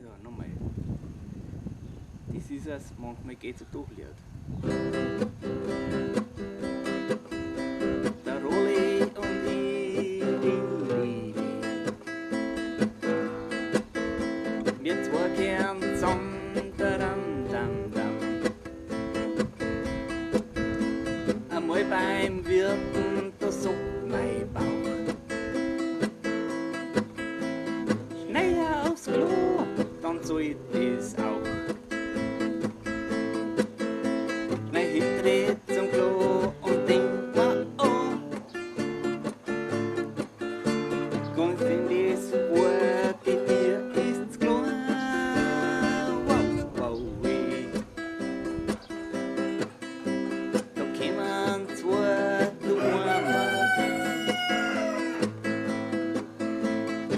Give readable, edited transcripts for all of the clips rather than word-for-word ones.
Also nochmal. Das ist es, manchmal geht's ein Tuchlied. Der Rolli und ich, wir zwei kehren zusammen, dam, dam, dam. Einmal beim Wirten, da sagt mein Bauch: schneller aufs Klo, dann soll das auch. Nein, hinter zum Klo und denk mir, oh, ganz in das Ohr, die Tür ist klar. Wow, wow, weh. Da kommen zwei Damen.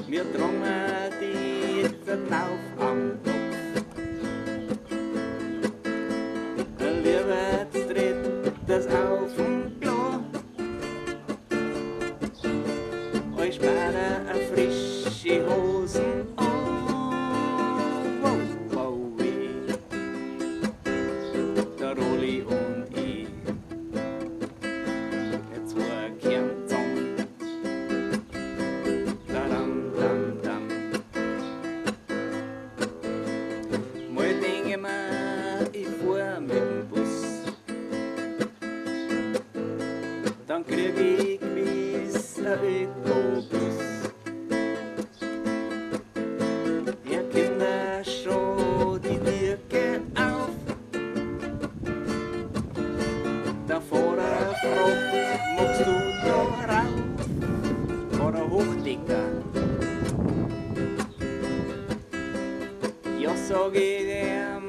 Wir tragen die jetzt auf am Kopf. Lieber tritt das auf dem Klo. Euch spare frische Hosen an. Wow, wow, weh. Der Rolli und ich, wir zwei kehren zusammen. Dam, dam, dam. Mal denk ich mir, ich fuhr mit dem Bus. Dann krieg ich gewiss ein Ökobus. Der Kinder schon die Türke auf. Der Fahrer fragt, magst du da rauf? War der Hochdecker? Ja, sag ich ihm,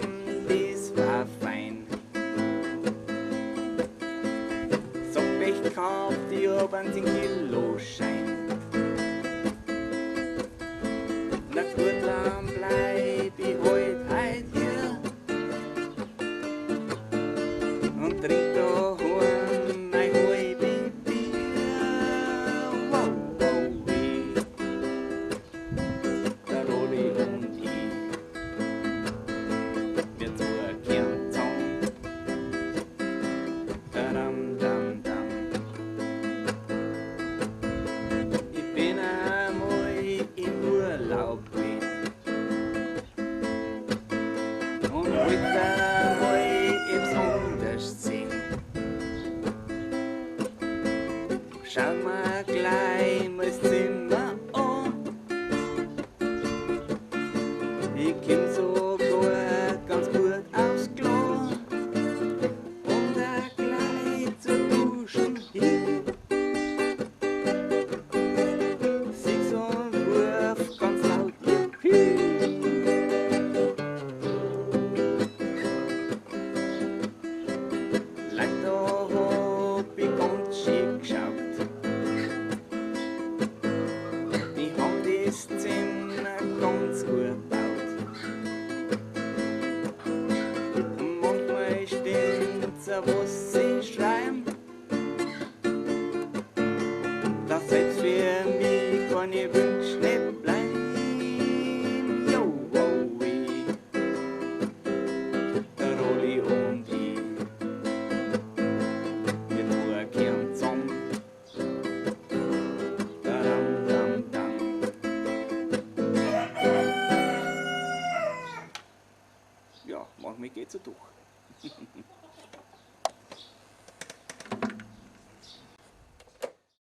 das war fein. Sag ich, kauf die ab einen 10-Kilo-Schein. Na gut, dann bleib ich heut hier und trink daheim mein halbe Bier. Wow, wow, weh. Der Rolli und ich, wir zwei kehren zusammen. Dam, dam, dam. Ich bin einmal im Urlaub gewesen und wollte einmal etwas anderes sehen. Schau mir gleich mal das Zimmer an. Ich komm sogar ganz gut aufs Klo und gleich zur Duschen hin. Sing's und ruf ganz laut Juhu. Leute, da hab ich ganz schick geschaut. Die haben das Zimmer ganz gut gebaut. Und manchmal stimmt's, was sie schreiben. Dass selbst für mich keine Wünsche nicht bleiben. Jo, wow, weh. Der Rolli und ich, wir zwei kehren zusammen. Dam, dam, dam. Ja, manchmal geht's so durch.